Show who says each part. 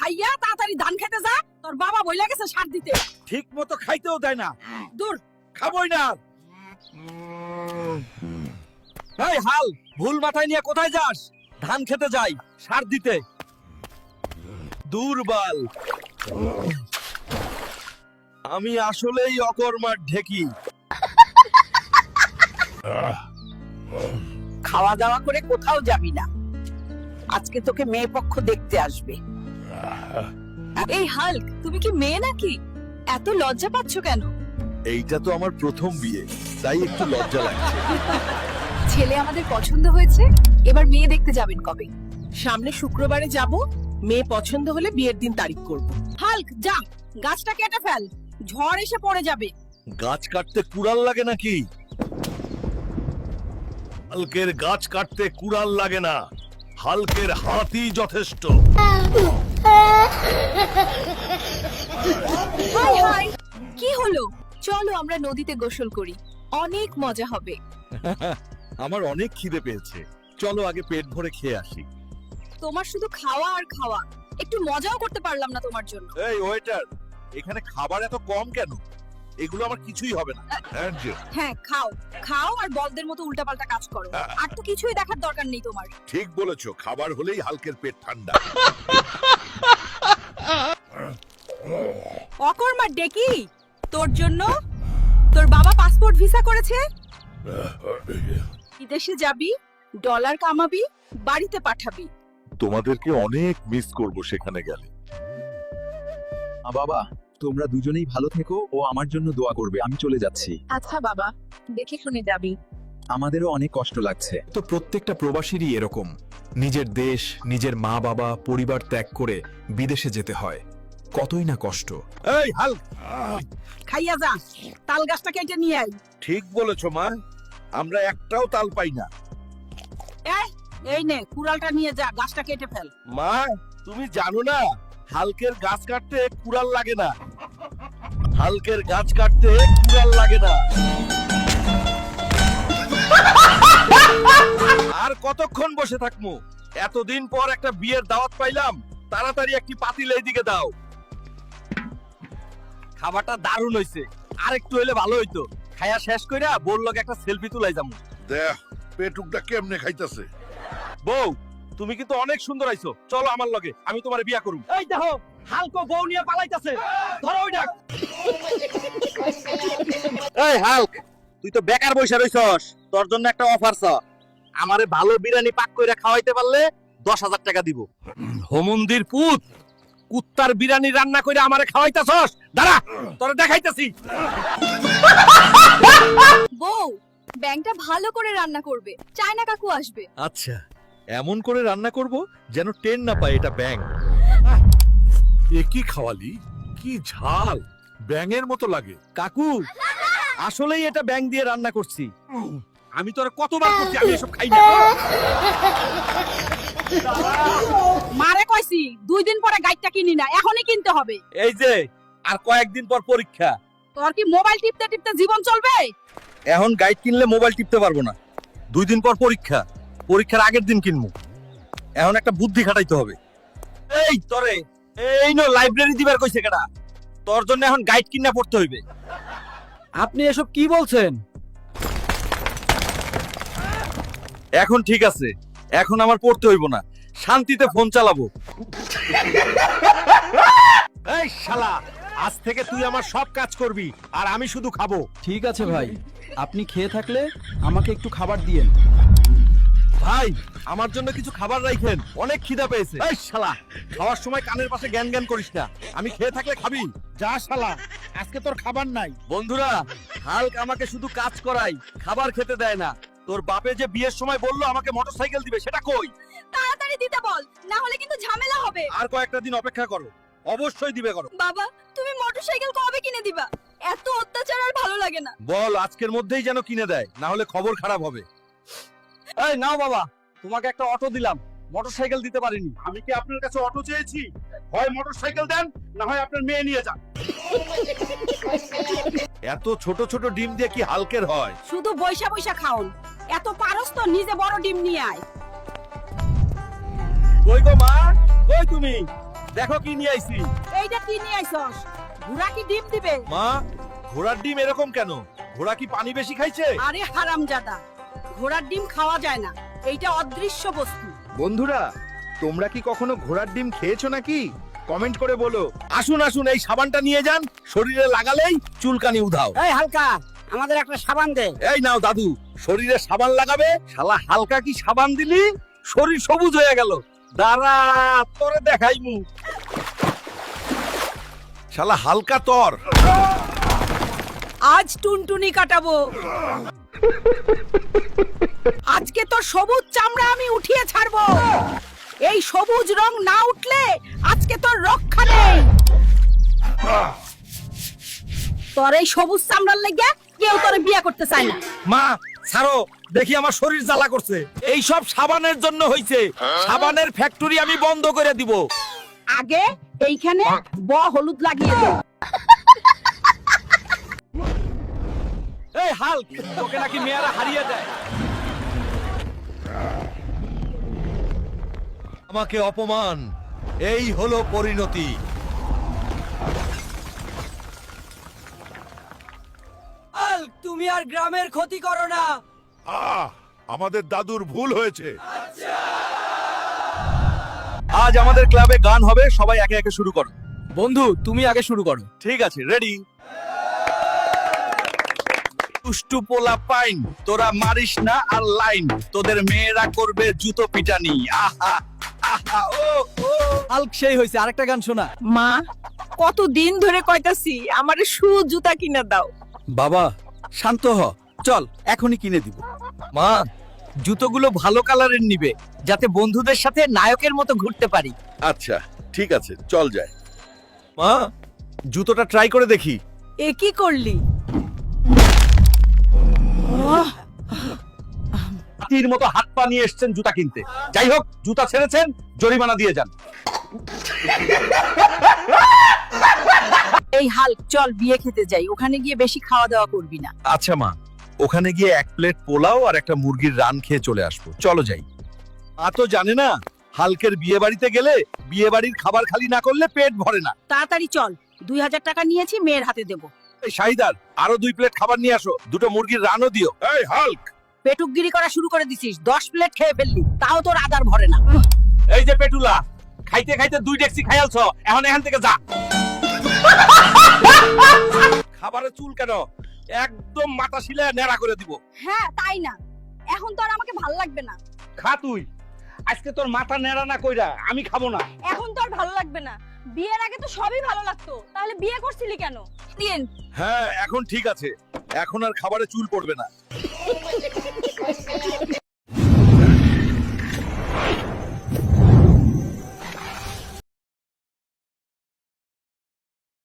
Speaker 1: খাইয়া তাড়াতাড়ি ধান খেতে যা, তোর বাবা বইলা গেছে সার দিতে।
Speaker 2: ঠিক মতো খাইতেও দেয় না।
Speaker 1: দূর।
Speaker 2: খাবই না। এই হাল, ভুল মাথায় নিয়ে কোথায় যাস? ধান খেতে যাই, সার দিতে। দুর্বল। আমি আসলেই অকর্মার ঢেকি।
Speaker 1: খাওয়া দাওয়া করে কোথাও যাবি না, আজকে তোকে মেয়ে পক্ষ দেখতে আসবে।
Speaker 3: এই হাল্ক, তুমি কি মেয়ে নাকি? এত লজ্জা পাচ্ছ কেন?
Speaker 2: এইটা তো আমার প্রথম বিয়ে, তাই একটু লজ্জা লাগছে।
Speaker 3: ছেলে আমাদের পছন্দ হয়েছে, এবার মেয়ে দেখতে যাবেন কবে?
Speaker 1: সামনে শুক্রবারে যাব, মেয়ে পছন্দ হলে বিয়ের দিন তারিখ করব। হাল্ক যা, গাছটা কেটে ফেল, ঝড় এসে পড়ে যাবে।
Speaker 2: গাছ কাটতে কুড়াল লাগে নাকি? হালকের গাছ কাটতে কুড়াল লাগে না, হালকের হাতই যথেষ্ট।
Speaker 3: হাই হাই, কি হলো? চলো আমরা নদীতে গোসল করি, অনেক মজা হবে।
Speaker 2: আমার অনেক খিদে পেয়েছে, চলো আগে পেট ভরে খেয়ে আসি।
Speaker 3: তোমার শুধু খাওয়া আর খাওয়া, একটু মজাও করতে পারলাম না তোমার জন্য।
Speaker 2: এই ওয়েটার, এখানে খাবার এত কম কেন? এগুলো আমার কিছুই হবে না।
Speaker 3: হ্যাঁ খাও, খাও আর বলদের মতো উল্টাপাল্টা কাজ করো, আর তো কিছুই দেখার দরকার নেই তোমার।
Speaker 2: ঠিক বলেছো, খাবার হলেই হালকের পেট ঠান্ডা।
Speaker 1: অকর্মার ডেকি, তোর জন্য তোর বাবা পাসপোর্ট ভিসা করেছে। বিদেশে যাবি, ডলার কামাবি, বাড়িতে পাঠাবি।
Speaker 2: তোমাদেরকে অনেক মিস করব সেখানে গেলে।
Speaker 4: বাবা, তোমরা দুজনেই ভালো থেকো ও আমার জন্য দোয়া করবে। আমি চলে যাচ্ছি।
Speaker 3: আচ্ছা বাবা, দেখে শুনে যাবি।
Speaker 4: আমাদেরও অনেক কষ্ট লাগছে।
Speaker 5: তো প্রত্যেকটা প্রবাসীরই এরকম, নিজের দেশ, নিজের মা বাবা, পরিবার ত্যাগ করে বিদেশে যেতে হয়। কতই না কষ্ট।
Speaker 2: এই হালক,
Speaker 1: খাইয়া যা, তাল গাছটা কেটে নিয়ে আয়।
Speaker 2: ঠিক বলেছো মা, আমরা একটাও তাল পাই না।
Speaker 1: এই নে, কুড়ালটা নিয়ে যা, গাছটা কেটে ফেল।
Speaker 2: মা, তুমি জানো না হালকের গাছ কাটতে কুড়াল লাগে না। হালকের গাছ কাটতে কুড়াল লাগে না। আর কতক্ষণ বসে থাকবো? এতদিন পর একটা বিয়ের দাওয়াত পাইলাম, তাড়াতাড়ি একটি পাতিল এইদিকে দাও। খাবারটা দারুণ হইছে, আর একটু হইলে ভালো হইতো। খায়া শেষ কইরা বউর লগে একটা সেলফি তুলাই যাবো।
Speaker 6: দেখ পেটুকটা কেমনে খাইতাছে।
Speaker 2: বউ, তুমি কিন্তু অনেক সুন্দর আইছো, চলো আমার লগে, আমি তোমার বিয়া করব। এই দেখো, হালকো বউ নিয়ে পালাইতাছে, ধরো ওই ডাক। এই হালক, তুই তো বেকার বইসা রইছস, তোর জন্য একটা অফার ছ। আমারে ভালো বিরিয়ানি পাক কইরা খাওয়াইতে পারলে 10,000 টাকা দিব। হোমন্দির পুত, কুত্তার বিরিয়ানি রান্না কইরা আমারে খাওয়াইতাছস? দাঁড়া, তোরে দেখাইতাছি।
Speaker 3: বউ, ব্যাংকটা ভালো করে রান্না করবে, চায়না কাকু আসবে।
Speaker 2: আচ্ছা, এমন করে রান্না করব যেন টেন না পায় এটা ব্যাং।
Speaker 6: এ কি খাওয়ালি? কি ঝাল, ব্যাঙের মতো লাগে।
Speaker 2: কাকু, আসলেই এটা ব্যাং দিয়ে রান্না করছি। আমি তোর কতবার করছি, আমি এসব খাই না।
Speaker 1: মারে কইছি 2 দিন পরে গাইডটা কিনি না, এখনই কিনতে হবে।
Speaker 2: এই যে আর কয়েকদিন পর পরীক্ষা,
Speaker 1: তোর কি মোবাইল টিপতে টিপতে জীবন চলবে?
Speaker 2: এখন গাইড কিনলে মোবাইল টিপতে পারবো না। 2 দিন পর পরীক্ষা, পরীক্ষার আগের দিন কিনবো। এখন একটা বুদ্ধি খাটাইতে হবে। এই তরে, এই নো লাইব্রেরি দিবার কইছে কেডা? তোর জন্য এখন গাইড কিনা পড়তে হইবে। আপনি এসব কি বলছেন? এখন ঠিক আছে, এখন আমার পড়তে হইব না, শান্তিতে ফোন চালাবো। এই শালা, আজ থেকে তুই আমার সব কাজ করবি আর আমি শুধু খাবো।
Speaker 7: ঠিক আছে ভাই, আপনি খেয়ে থাকলে আমাকে একটু খাবার দিয়েন।
Speaker 2: ভাই, আমার জন্য কিছু খাবার রাখেন, অনেক খিদা পেয়েছে। এই শালা, খাওয়ার সময় কানের পাশে জ্ঞান জ্ঞান করিস না, আমি খেয়ে থাকলে খাবি।
Speaker 6: যা শালা, আজকে তোর খাবার নাই।
Speaker 2: বন্ধুরা, হালক আমাকে শুধু কাজ করাই, খাবার খেতে দেয় না। তোর বাপে যে বিয়ের সময় বললো আমাকে মোটরসাইকেল দিবে, সেটা কই?
Speaker 3: তাড়াতাড়ি দিতে বল, না হলে কিন্তু ঝামেলা হবে।
Speaker 2: আর কয়েকটা দিন অপেক্ষা করো, অবশ্যই দিবে করো।
Speaker 3: বাবা, তুমি মোটরসাইকেল কবে কিনে দিবা? এত অত্যাচার আর ভালো লাগে না।
Speaker 2: বল আজকের মধ্যেই যেন কিনে দেয়, না হলে খবর খারাপ হবে। এই নাও বাবা, তোমাকে একটা অটো দিলাম, মোটরসাইকেল দিতে পারিনি।
Speaker 6: আমি কি আপনার কাছে অটো চেয়েছি? হয় মোটরসাইকেল দেন, না হয় আপনার মেয়ে নিয়ে যান।
Speaker 2: এত ছোট ছোট ডিম দিয়ে কি হালকের হয়?
Speaker 1: শুধু বইসা বইসা খাওন, এত পারস তো নিজে বড় ডিম নিয়ে আয়।
Speaker 2: কই গো মা, কই তুমি? দেখো কি নিয়ে আইছি।
Speaker 1: এইটা কি নিয়ে আইছস? ঘোড়া কি ডিম দিবে?
Speaker 2: মা, ঘোড়ার ডিম এরকম কেন? ঘোড়া কি পানি বেশি খাইছে?
Speaker 1: আরে হারামজাদা, ঘোড়ার ডিম খাওয়া যায় না, এইটা অদৃশ্য বস্তু।
Speaker 4: বন্ধুরা, তোমরা কি কখনো ঘোড়ার ডিম খেয়েছো নাকি? কমেন্ট করে বলো।
Speaker 2: আসুন আসুন, এই সাবানটা নিয়ে যান, শরীরে লাগালেই চুলকানি উধাও।
Speaker 1: এই হালকা, আমাদের একটা সাবান দে।
Speaker 2: এই নাও দাদু, শরীরে সাবান লাগাবে। শালা হালকা কি সাবান দিলি, শরীর সবুজ হয়ে গেল। দাঁড়া, তোরে দেখাইমু। শালা হালকা তর।
Speaker 1: আজ টুনটুনি কাটাবো। আজকে তো সবুজ চামড়া আমি উঠিয়ে ছাড়বো। এই সবুজ রং না উঠলে আজকে তোর রক্ষা নেই। তোর এই সবুজ চামড়ার লেগে কেউ তোরে বিয়ে করতে চায় না।
Speaker 2: মা ছাড়ো, দেখি আমার শরীর জ্বালা করছে। এই সব সাবানের জন্য হইছে। সাবানের ফ্যাক্টরি আমি বন্ধ করে দিব।
Speaker 1: আগে এইখানে হলুদ লাগিয়ে দে।
Speaker 2: এই হাল্ক, তোকে নাকি মেয়েরা হারিয়ে দেয়। আমাকে অপমান, এই হলো পরিণতি।
Speaker 7: হাল্ক, তুমি আর গ্রামের ক্ষতি করো না।
Speaker 6: আমাদের দাদুর ভুল হয়েছে।
Speaker 2: আজ আমাদের ক্লাবে গান হবে, সবাই একে একে শুরু করো।
Speaker 7: বন্ধু, তুমি আগে শুরু করো।
Speaker 2: ঠিক আছে, রেডি। দুষ্টু পোলা পাইন, তোরা মারিস না আর লাইন, তোদের মেয়েরা করবে জুতো পিটানি। আহা আহা ও ও।
Speaker 7: হাল্ক সেই হইছে, আরেকটা গান শোনা।
Speaker 1: মা, কতদিন ধরে কইতাছি আমারে শু জুতা কিনা দাও।
Speaker 2: বাবা শান্ত হ, চল এখনই কিনে দিব। মা, জুতোগুলো ভালো কালারের নিবে, যাতে বন্ধুদের সাথে নায়কের মতো ঘুরতে পারি।
Speaker 6: আচ্ছা ঠিক আছে, চল যায়।
Speaker 2: মা, জুতোটা ট্রাই করে দেখি।
Speaker 1: এ কি করলি?
Speaker 2: হাতির মতো হাত পা নিয়ে এসেছেন জুতা কিনতে। যাই হোক, জুতা ছেড়েছেন, জরিমানা দিয়ে যান।
Speaker 1: এই হাল্ক, চল বিয়ে খেতে যাই, ওখানে গিয়ে বেশি খাওয়া দাওয়া করবি না।
Speaker 2: আচ্ছা মা, ওখানে গিয়ে 1 প্লেট পোলাও আর একটা মুরগির রান খেয়ে চলে আসবো। চলো যাই। মা তো জানে না, হালকের বিয়ে বাড়িতে গেলে বিয়ে বাড়ির খাবার খালি না করলে পেট ভরে না।
Speaker 1: তাড়াতাড়ি চল, 2000 টাকা নিয়েছি, মেয়ের হাতে দেবো।
Speaker 2: এই শাহিদার, আরো 2 প্লেট খাবার নিয়ে আসো, 2টো মুরগির রানও দিও।
Speaker 6: এই হাল্ক,
Speaker 1: পেটুকগিরি করা শুরু করে দিছিস, 10 প্লেট খেয়ে ফেললি, তাও তোর আদার ভরে না।
Speaker 2: এই যে পেটুলা, খাইতে খাইতে 2 ডেক্সি খাইয়ালছ, এখন এখান থেকে যা। খাবারে চুল কেন? একদম মাথা শিলে নেড়া করে দিব।
Speaker 3: হ্যাঁ, তাই না, এখন তো আর আমাকে ভাল লাগবে না।
Speaker 2: খা তুই। আজকে তোর মাথা নেড়া না কইরা আমি খাবো না।
Speaker 3: এখন তো আর ভালো লাগবে না। বিয়ের আগে তো সবই ভালো লাগতো, তাহলে বিয়ে করছিলি কেন? দিন।
Speaker 2: হ্যাঁ, এখন ঠিক আছে, এখন আর খাবারে চুল পড়বে না।